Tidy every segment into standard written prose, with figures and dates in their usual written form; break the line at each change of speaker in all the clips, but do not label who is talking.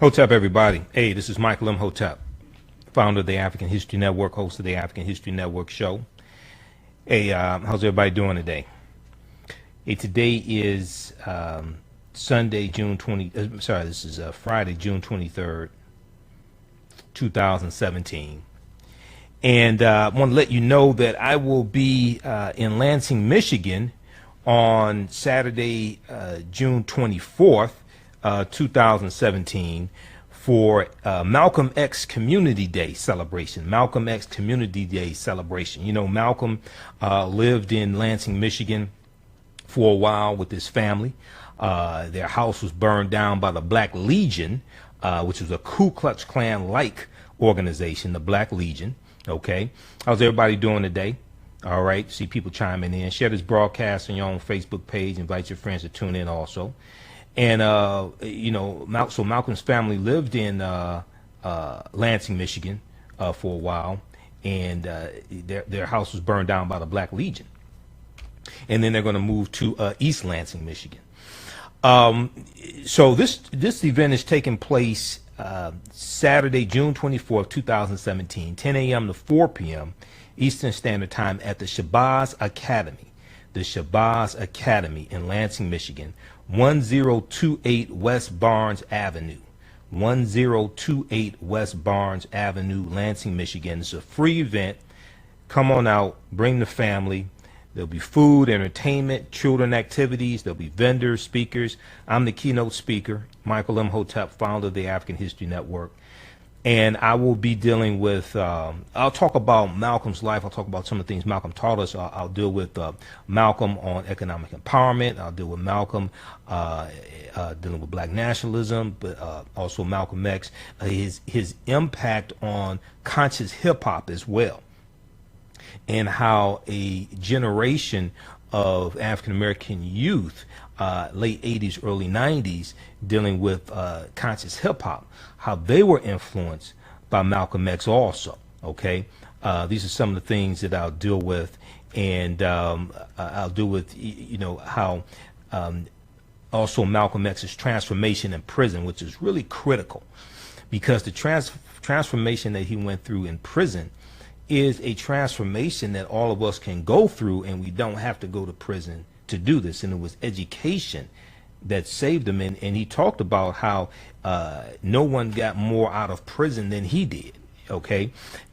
Hotep, everybody. Hey, this is Michael Imhotep, founder of the African History Network, host of the African History Network show. Hey, how's everybody doing today? Hey, today is Sunday, June 20. This is Friday, June 23rd, 2017. And I want to let you know that I will be in Lansing, Michigan on Saturday, June 24th, 2017 for Malcolm X Community Day celebration. Malcolm X Community Day celebration. You know, Malcolm lived in Lansing, Michigan for a while with his family. Their house was burned down by the Black Legion, which was a Ku Klux Klan-like organization, the Black Legion. Okay. How's everybody doing today? All right. See people chiming in. Share this broadcast on your own Facebook page. Invite your friends to tune in also. And, you know, so Malcolm's family lived in Lansing, Michigan for a while. And their house was burned down by the Black Legion. And then they're going to move to East Lansing, Michigan. So this event is taking place Saturday, June 24th, 2017, 10 a.m. to 4 p.m. Eastern Standard Time at the Shabazz Academy. The Shabazz Academy in Lansing, Michigan, 1028 West Barnes Avenue. 1028 West Barnes Avenue, Lansing, Michigan. It's a free event. Come on out, bring the family. There'll be food, entertainment, children activities. There'll be vendors, speakers. I'm the keynote speaker, Michael Imhotep, founder of the African History Network. And I will be dealing with, I'll talk about Malcolm's life. I'll talk about some of the things Malcolm taught us. I'll deal with Malcolm on economic empowerment. I'll deal with Malcolm dealing with black nationalism, but also Malcolm X, his impact on conscious hip hop as well, and how a generation of African American youth, late 80s, early 90s, dealing with conscious hip hop, how they were influenced by Malcolm X also. Okay, these are some of the things that I'll deal with, and I'll deal with, you know, how also Malcolm X's transformation in prison, which is really critical, because the transformation that he went through in prison is a transformation that all of us can go through, and we don't have to go to prison to do this. And it was education that saved him. And he talked about how no one got more out of prison than he did. Okay.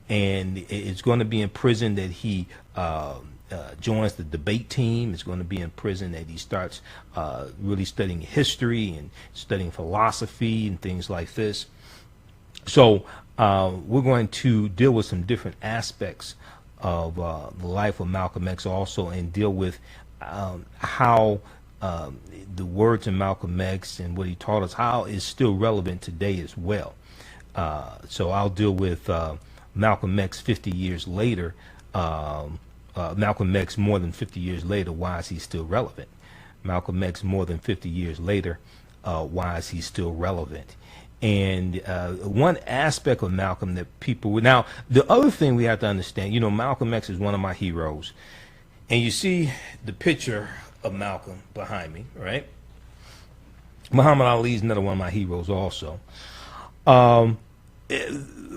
And it's going to be in prison that he joins the debate team. It's going to be in prison that he starts really studying history and studying philosophy and things like this. So we're going to deal with some different aspects of the life of Malcolm X also, and deal with how the words of Malcolm X and what he taught us, how is still relevant today as well. So I'll deal with Malcolm X 50 years later, Malcolm X more than 50 years later, why is he still relevant? Malcolm X more than 50 years later, why is he still relevant? And one aspect of Malcolm that people would, now the other thing we have to understand, you know, Malcolm X is one of my heroes, and you see the picture of Malcolm behind me, right? Muhammad Ali is another one of my heroes also. But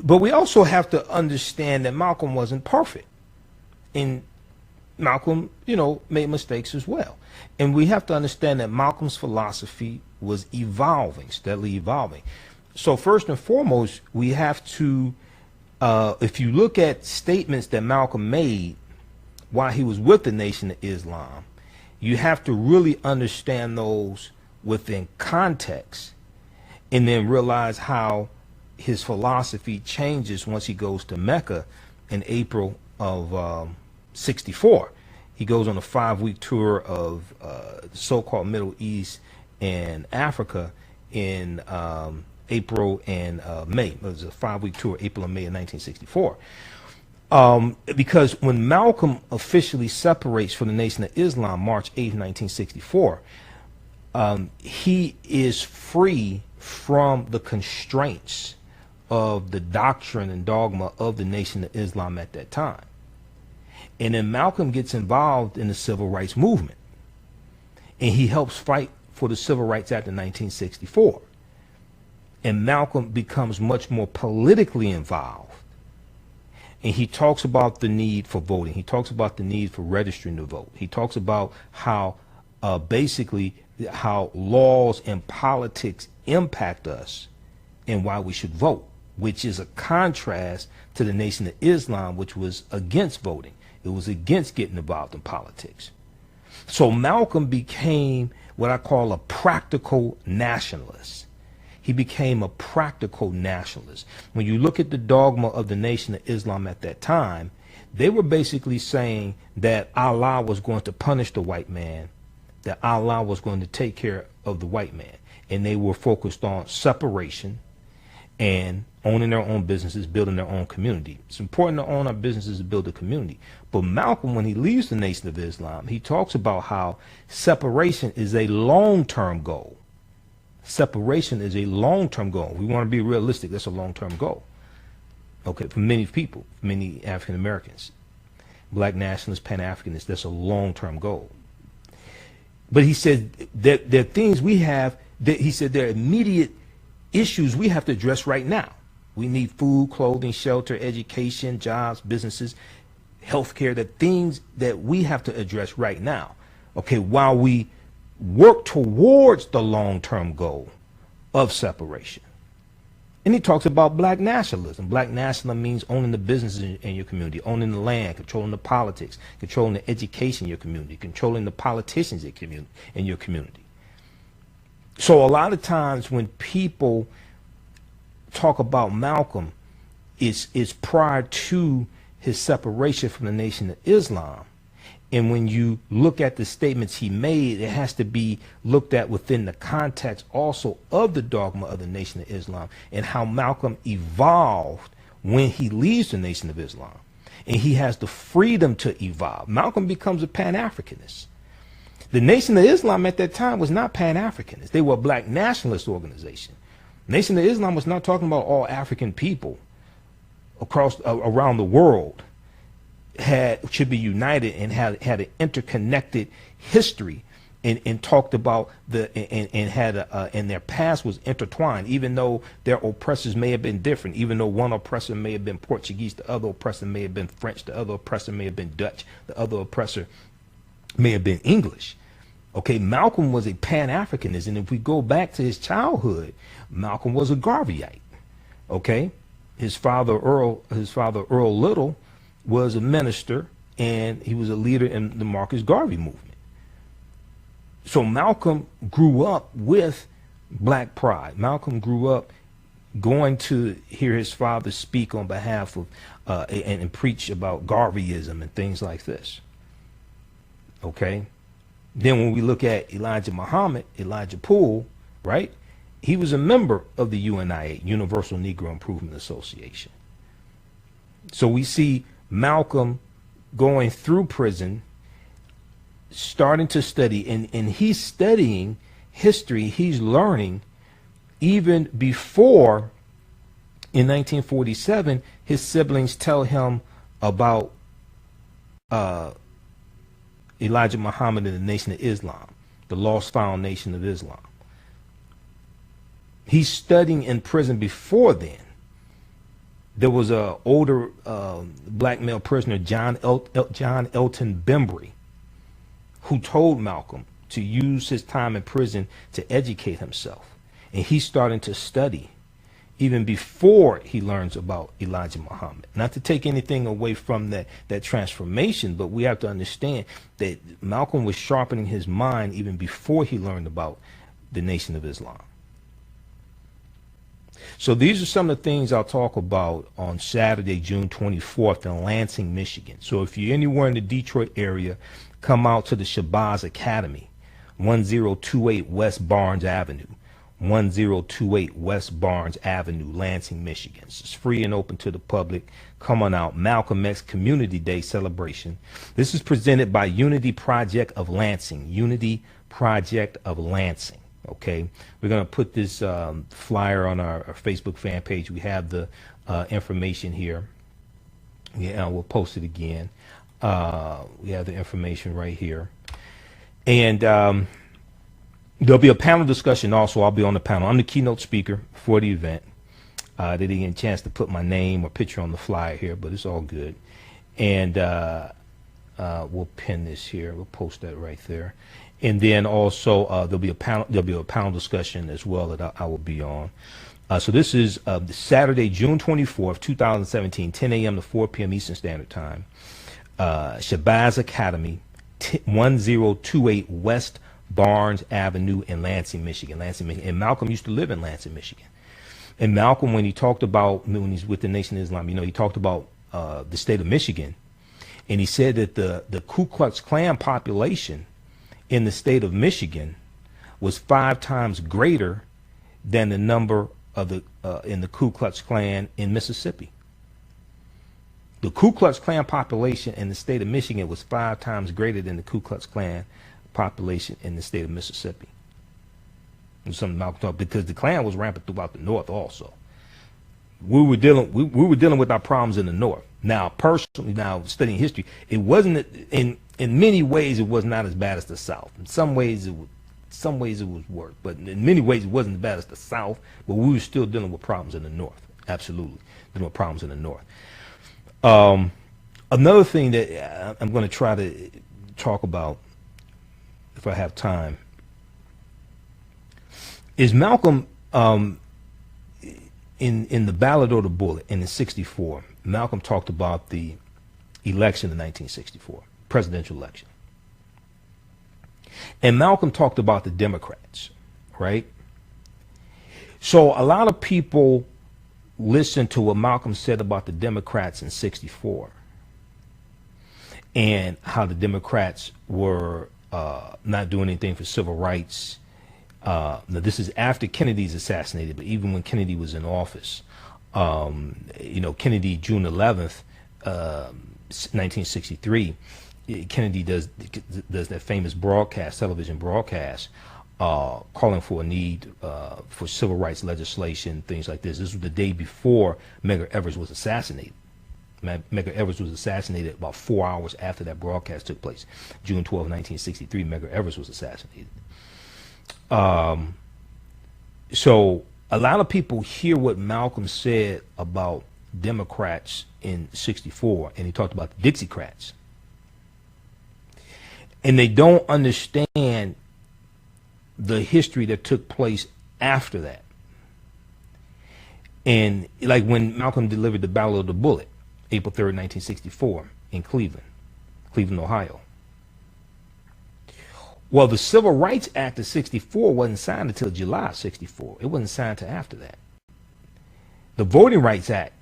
we also have to understand that Malcolm wasn't perfect, and Malcolm, you know, made mistakes as well. And we have to understand that Malcolm's philosophy was evolving, steadily evolving. So first and foremost, we have to, if you look at statements that Malcolm made while he was with the Nation of Islam, you have to really understand those within context, and then realize how his philosophy changes once he goes to Mecca in April of 64. He goes on a 5-week tour of the so-called Middle East and Africa in April and May. It was a 5-week tour, April and May of 1964. Because when Malcolm officially separates from the Nation of Islam, March 8, 1964, he is free from the constraints of the doctrine and dogma of the Nation of Islam at that time. And then Malcolm gets involved in the civil rights movement, and he helps fight for the Civil Rights Act of 1964. and Malcolm becomes much more politically involved. And he talks about the need for voting. He talks about the need for registering to vote. He talks about how basically how laws and politics impact us and why we should vote, which is a contrast to the Nation of Islam, which was against voting. It was against getting involved in politics. So Malcolm became what I call a practical nationalist. He became a practical nationalist. When you look at the dogma of the Nation of Islam at that time, they were basically saying that Allah was going to punish the white man, that Allah was going to take care of the white man. And they were focused on separation and owning their own businesses, building their own community. It's important to own our businesses and build a community. But Malcolm, when he leaves the Nation of Islam, he talks about how separation is a long-term goal. Separation is a long-term goal. We want to be realistic. That's a long-term goal. Okay, for many people, many African Americans, black nationalists, Pan-Africanists, that's a long-term goal. But he said that there are things we have, that he said there are immediate issues we have to address right now. We need food, clothing, shelter, education, jobs, businesses, healthcare, the things that we have to address right now. Okay, while we work towards the long-term goal of separation. And he talks about black nationalism. Black nationalism means owning the businesses in your community, owning the land, controlling the politics, controlling the education in your community, controlling the politicians in your community. So a lot of times when people talk about Malcolm, it's prior to his separation from the Nation of Islam. And when you look at the statements he made, it has to be looked at within the context also of the dogma of the Nation of Islam and how Malcolm evolved when he leaves the Nation of Islam. And he has the freedom to evolve. Malcolm becomes a Pan-Africanist. The Nation of Islam at that time was not Pan-Africanist. They were a black nationalist organization. Nation of Islam was not talking about all African people around the world should be united and had an interconnected history and talked about and their past was intertwined, even though their oppressors may have been different, even though one oppressor may have been Portuguese, the other oppressor may have been French, the other oppressor may have been Dutch, the other oppressor may have been English. Okay, Malcolm was a Pan-Africanist, and if we go back to his childhood, Malcolm was a Garveyite. Okay, his father Earl Little was a minister, and he was a leader in the Marcus Garvey movement. So Malcolm grew up with black pride. Malcolm grew up going to hear his father speak on behalf of and preach about Garveyism and things like this. Okay. Then when we look at Elijah Poole, right? He was a member of the UNIA, Universal Negro Improvement Association. So we see Malcolm going through prison, starting to study, and he's studying history. He's learning even before, in 1947, his siblings tell him about Elijah Muhammad and the Nation of Islam, the lost found Nation of Islam. He's studying in prison before then. There was a older black male prisoner, John Elton Bembry, who told Malcolm to use his time in prison to educate himself. And he's starting to study even before he learns about Elijah Muhammad. Not to take anything away from that transformation, but we have to understand that Malcolm was sharpening his mind even before he learned about the Nation of Islam. So these are some of the things I'll talk about on Saturday, June 24th in Lansing, Michigan. So if you're anywhere in the Detroit area, come out to the Shabazz Academy, 1028 West Barnes Avenue. 1028 West Barnes Avenue, Lansing, Michigan. It's free and open to the public. Come on out. Malcolm X Community Day celebration. This is presented by Unity Project of Lansing. Unity Project of Lansing. Okay, we're going to put this flyer on our Facebook fan page. We have the information here. Yeah, we'll post it again. We have the information right here. And There'll be a panel discussion also. I'll be on the panel. I'm the keynote speaker for the event. They didn't get a chance to put my name or picture on the flyer here, but it's all good. And we'll pin this here. We'll post that right there. And then also there'll be a panel discussion as well that I will be on. So this is Saturday, June 24th, 2017, 10 a.m. to 4 p.m. Eastern Standard Time. Shabazz Academy, 1028 West Barnes Avenue in Lansing, Michigan. And Malcolm used to live in Lansing, Michigan. And Malcolm, when he talked about, when he's with the Nation of Islam, he talked about the state of Michigan. And he said that the Ku Klux Klan population in the state of Michigan was 5 times greater than the number of the in the Ku Klux Klan in Mississippi. The Ku Klux Klan population in the state of Michigan was 5 times greater than the Ku Klux Klan population in the state of Mississippi. And something Malcolm talked, because the Klan was rampant throughout the North also. We were dealing with our problems in the North. Now, personally, studying history, it wasn't in many ways it was not as bad as the South. In some ways it was worse, but in many ways it wasn't as bad as the South. But we were still dealing with problems in the North. Absolutely, dealing with problems in the North. Another thing that I'm going to try to talk about, if I have time, is Malcolm in the Ballad or the Bullet in the '64. Malcolm talked about the election in 1964, presidential election. And Malcolm talked about the Democrats, right? So a lot of people listened to what Malcolm said about the Democrats in '64 and how the Democrats were not doing anything for civil rights. Now, this is after Kennedy's assassinated, but even when Kennedy was in office, Kennedy, June 11th, 1963, Kennedy does that famous broadcast, television broadcast, calling for a need for civil rights legislation, things like this. This was the day before Medgar Evers was assassinated. Medgar Evers was assassinated about 4 hours after that broadcast took place. June 12, 1963, Medgar Evers was assassinated. So a lot of people hear what Malcolm said about Democrats in '64, and he talked about the Dixiecrats, and they don't understand the history that took place after that. And like when Malcolm delivered the Ballad of the Bullet, April 3rd, 1964, in Cleveland, Ohio. Well, the Civil Rights Act of '64 wasn't signed until July of '64. It wasn't signed until after that. The Voting Rights Act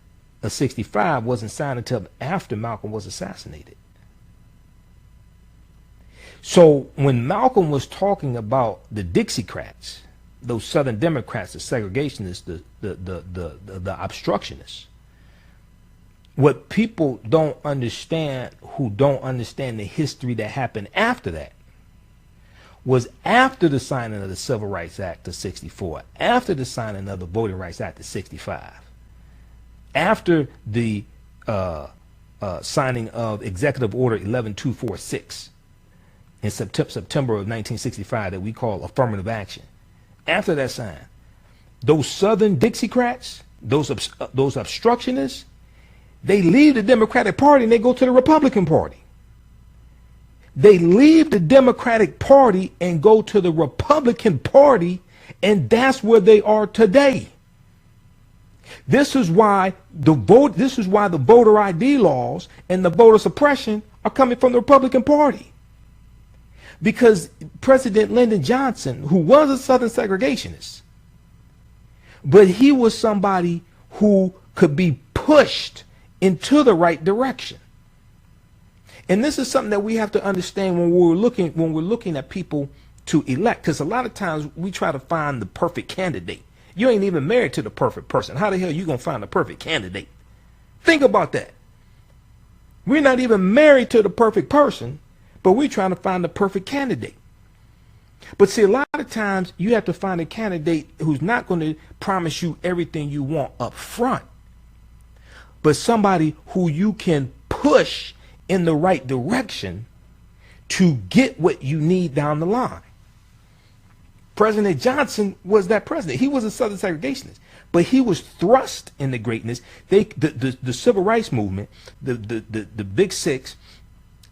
of '65 wasn't signed until after Malcolm was assassinated. So when Malcolm was talking about the Dixiecrats, those Southern Democrats, the segregationists, the obstructionists, what people don't understand, who don't understand the history that happened after that, was after the signing of the Civil Rights Act of '64, after the signing of the Voting Rights Act of '65, after the signing of Executive Order 11246 in September of 1965 that we call affirmative action. After that sign, those Southern Dixiecrats, those obstructionists, they leave the Democratic Party and they go to the Republican Party. They leave the Democratic Party and go to the Republican Party, and that's where they are today. This is why the voter ID laws and the voter suppression are coming from the Republican Party. Because President Lyndon Johnson, who was a Southern segregationist, but he was somebody who could be pushed into the right direction. And this is something that we have to understand when we're looking at people to elect, because a lot of times we try to find the perfect candidate. You ain't even married to the perfect person. How the hell are you gonna find the perfect candidate? Think about that. We're not even married to the perfect person, but we're trying to find the perfect candidate. But see, a lot of times you have to find a candidate who's not going to promise you everything you want up front, but somebody who you can push in the right direction to get what you need down the line. President Johnson was that president. He was a Southern segregationist, but he was thrust into greatness. The civil rights movement, the Big Six,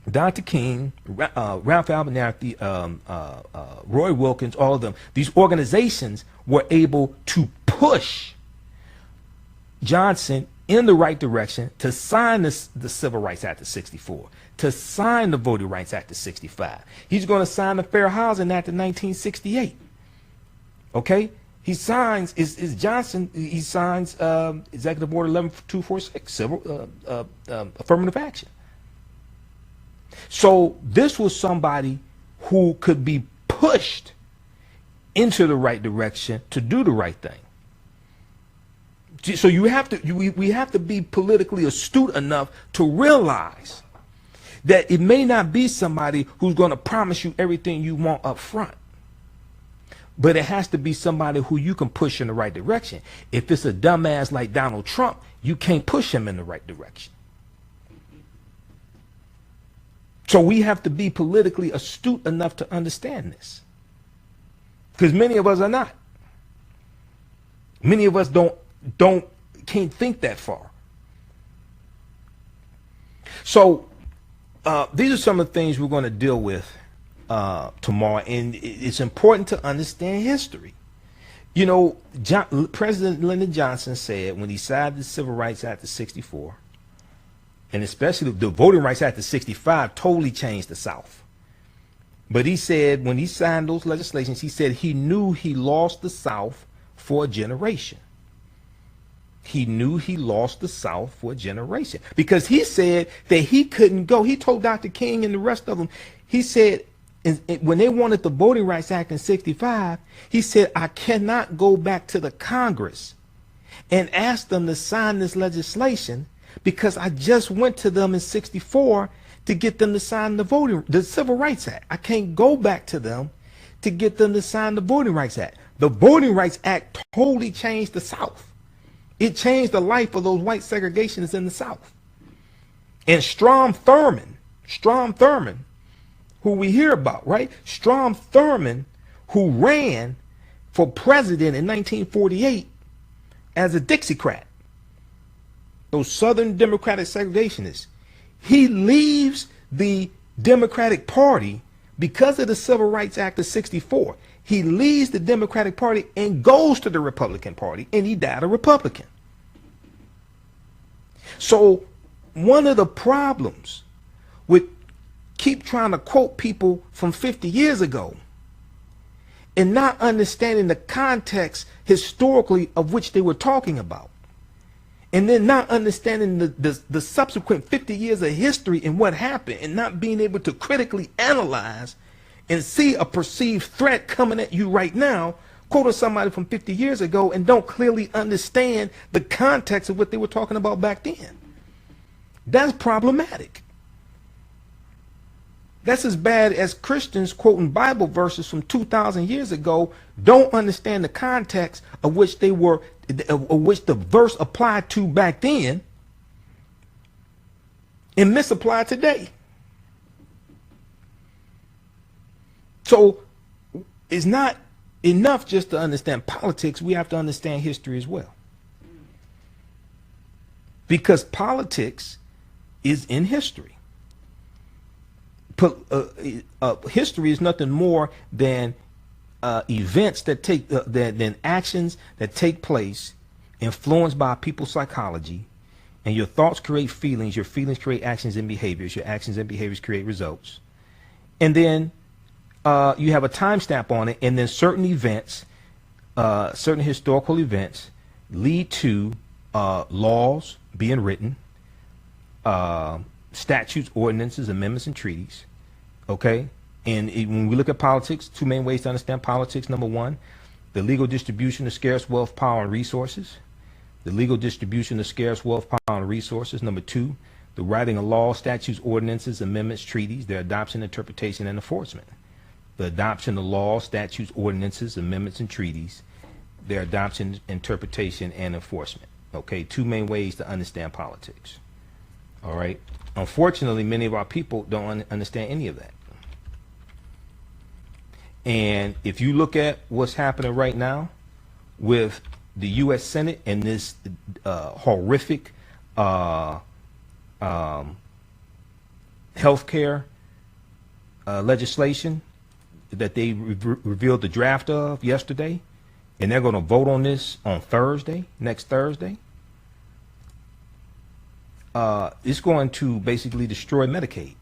Dr. King, Ralph Abernathy, Roy Wilkins, all of them, these organizations were able to push Johnson in the right direction to sign the Civil Rights Act of 64, to sign the Voting Rights Act of 65. He's going to sign the Fair Housing Act of 1968. Okay? He signs, is Johnson, he signs Executive Order 11246, civil affirmative action. So this was somebody who could be pushed into the right direction to do the right thing. So you have to, we have to be politically astute enough to realize that it may not be somebody who's going to promise you everything you want up front, but it has to be somebody who you can push in the right direction. If it's a dumbass like Donald Trump, you can't push him in the right direction. So we have to be politically astute enough to understand this, because many of us are not. Many of us can't think that far. So these are some of the things we're going to deal with tomorrow, and it's important to understand history. You know, President Lyndon Johnson said when he signed the Civil Rights Act of 64, and especially the Voting Rights Act of 65 totally changed the South. But he said when he signed those legislations, he said he knew he lost the South for a generation. He knew he lost the South for a generation, because he said that he couldn't go. He told Dr. King and the rest of them, he said, when they wanted the Voting Rights Act in 65, he said, I cannot go back to the Congress and ask them to sign this legislation, because I just went to them in 64 to get them to sign the Civil Rights Act. I can't go back to them to get them to sign the Voting Rights Act. The Voting Rights Act totally changed the South. It changed the life of those white segregationists in the South. And Strom Thurmond, who we hear about, right? Strom Thurmond, who ran for president in 1948 as a Dixiecrat. Those Southern Democratic segregationists. He leaves the Democratic Party because of the Civil Rights Act of 64. He leaves the Democratic Party and goes to the Republican Party, and he died a Republican. So one of the problems with keep trying to quote people from 50 years ago and not understanding the context historically of which they were talking about, and then not understanding the subsequent 50 years of history and what happened, and not being able to critically analyze and see a perceived threat coming at you right now, quoting somebody from 50 years ago and don't clearly understand the context of what they were talking about back then. That's problematic. That's as bad as Christians quoting Bible verses from 2,000 years ago, don't understand the context of which they were, of which the verse applied to back then, and misapplied today. So it's not enough just to understand politics. We have to understand history as well, because politics is in history. History is nothing more than events that take than actions that take place, influenced by people's psychology, and your thoughts create feelings, your feelings create actions and behaviors, your actions and behaviors create results, and then you have a timestamp on it, and then certain events, certain historical events lead to laws being written, statutes, ordinances, amendments, and treaties. Okay, and when we look at politics, two main ways to understand politics. Number one, the legal distribution of scarce wealth, power, and resources. The legal distribution of scarce wealth, power, and resources. Number two, the writing of laws, statutes, ordinances, amendments, treaties, their adoption, interpretation, and enforcement. The adoption of laws, statutes, ordinances, amendments, and treaties, their adoption, interpretation, and enforcement. Okay, two main ways to understand politics. All right. Unfortunately, many of our people don't understand any of that. And if you look at what's happening right now with the U.S. Senate and this horrific healthcare legislation that they revealed the draft of yesterday, and they're going to vote on this on Thursday, next Thursday, it's going to basically destroy Medicaid.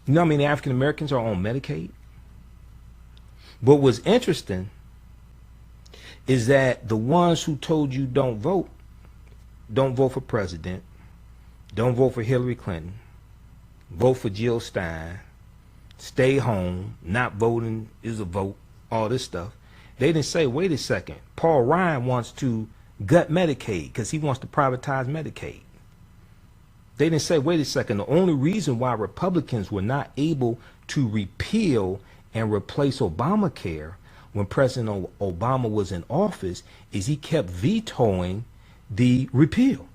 You know how many African Americans are on Medicaid? But what's interesting is that the ones who told you don't vote for president, don't vote for Hillary Clinton, vote for Jill Stein, stay home, not voting is a vote, all this stuff. They didn't say, wait a second, Paul Ryan wants to gut Medicaid because he wants to privatize Medicaid. They didn't say, wait a second, the only reason why Republicans were not able to repeal and replace Obamacare when President Obama was in office is he kept vetoing the repeal.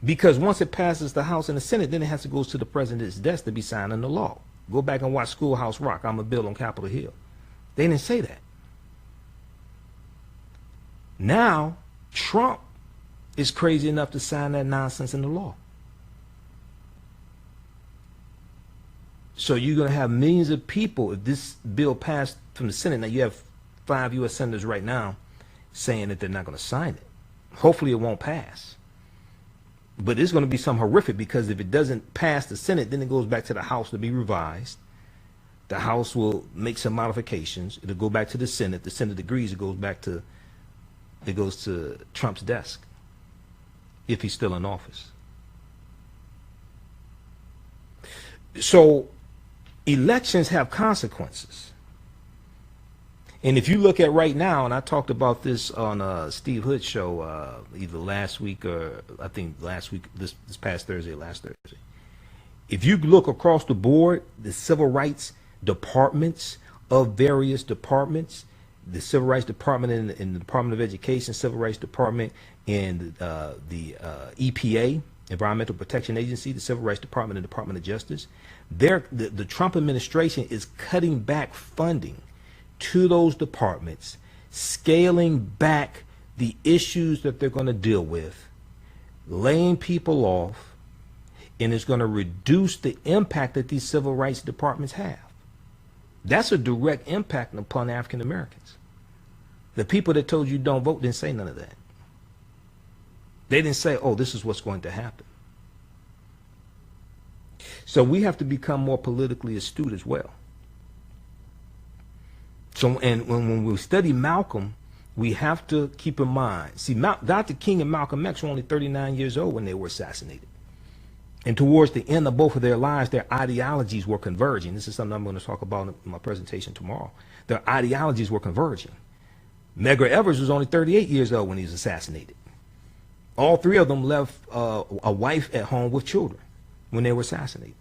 Because once it passes the House and the Senate, then it has to go to the president's desk to be signed into law. Go back and watch Schoolhouse Rock. I'm a bill on Capitol Hill. They didn't say that. Now, Trump is crazy enough to sign that nonsense into law. So you're going to have millions of people, if this bill passed from the Senate, now you have 5 U.S. senators right now saying that they're not going to sign it. Hopefully it won't pass. But it's going to be something horrific, because if it doesn't pass the Senate, then it goes back to the House to be revised. The House will make some modifications. It'll go back to the Senate. The Senate agrees. It goes to Trump's desk if he's still in office. So elections have consequences. And if you look at right now, and I talked about this on Steve Hood's show either last week or I think last week, this past Thursday, last Thursday. If you look across the board, the civil rights departments of various departments, the Civil Rights Department in the Department of Education, Civil Rights Department in the EPA, Environmental Protection Agency, the Civil Rights Department and Department of Justice, the Trump administration is cutting back funding to those departments, scaling back the issues that they're going to deal with, laying people off, and it's going to reduce the impact that these civil rights departments have. That's a direct impact upon African Americans. The people that told you don't vote didn't say none of that. They didn't say, oh, this is what's going to happen. So we have to become more politically astute as well. So, and when we study Malcolm, we have to keep in mind, see, Dr. King and Malcolm X were only 39 years old when they were assassinated. And towards the end of both of their lives, their ideologies were converging. This is something I'm going to talk about in my presentation tomorrow. Their ideologies were converging. Medgar Evers was only 38 years old when he was assassinated. All three of them left a wife at home with children when they were assassinated.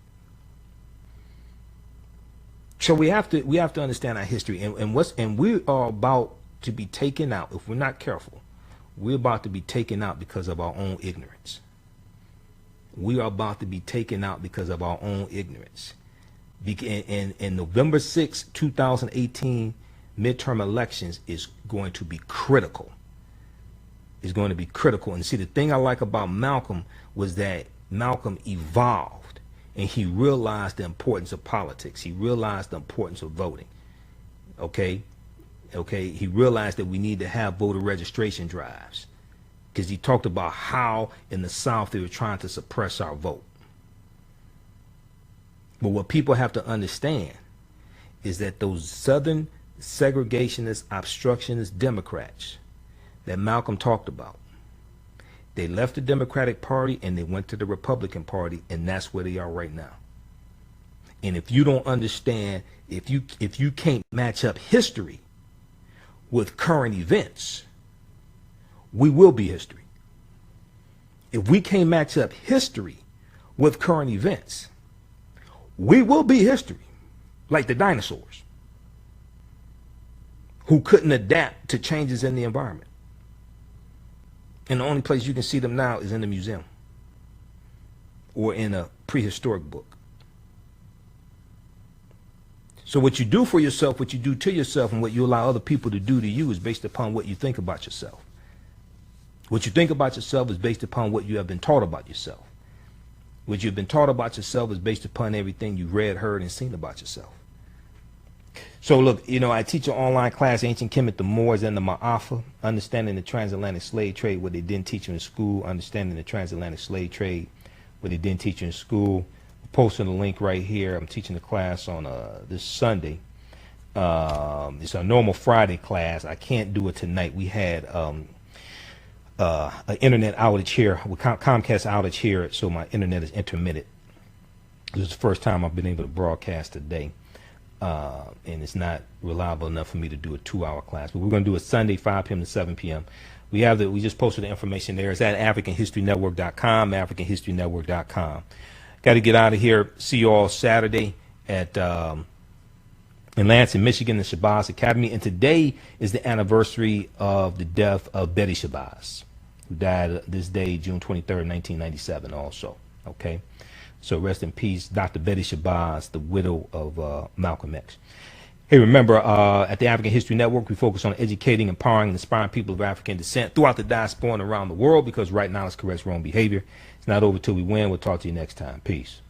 So we have to understand our history, and we are about to be taken out. If we're not careful, we're about to be taken out because of our own ignorance. We are about to be taken out because of our own ignorance. In November 6, 2018, midterm elections is going to be critical. It's going to be critical. And see, the thing I like about Malcolm was that Malcolm evolved. And he realized the importance of politics. He realized the importance of voting. Okay? He realized that we need to have voter registration drives. Because he talked about how in the South they were trying to suppress our vote. But what people have to understand is that those Southern segregationist, obstructionist Democrats that Malcolm talked about, they left the Democratic Party and they went to the Republican Party, and that's where they are right now. And if you don't understand, if you can't match up history with current events, we will be history. If we can't match up history with current events, we will be history, like the dinosaurs who couldn't adapt to changes in the environment. And the only place you can see them now is in the museum or in a prehistoric book. So what you do for yourself, what you do to yourself, and what you allow other people to do to you is based upon what you think about yourself. What you think about yourself is based upon what you have been taught about yourself. What you've been taught about yourself is based upon everything you've read, heard, and seen about yourself. So look, I teach an online class, Ancient Kemet, the Moors, and the Maafa, understanding the transatlantic slave trade, what they didn't teach you in school, understanding the transatlantic slave trade, what they didn't teach you in school. I'm posting a link right here. I'm teaching the class on this Sunday. It's a normal Friday class. I can't do it tonight. We had an internet outage here, with Comcast outage here, so my internet is intermittent. This is the first time I've been able to broadcast today. And it's not reliable enough for me to do a 2-hour class, but we're going to do it Sunday, 5 p.m. to 7 p.m. We just posted the information there. It's at AfricanHistoryNetwork.com, AfricanHistoryNetwork.com. Got to get out of here. See you all Saturday at in Lansing, Michigan, the Shabazz Academy. And today is the anniversary of the death of Betty Shabazz, who died this day, June 23rd, 1997 also. Okay. So rest in peace, Dr. Betty Shabazz, the widow of Malcolm X. Hey, remember, at the African History Network, we focus on educating, empowering, and inspiring people of African descent throughout the diaspora and around the world, because right knowledge corrects wrong behavior. It's not over till we win. We'll talk to you next time. Peace.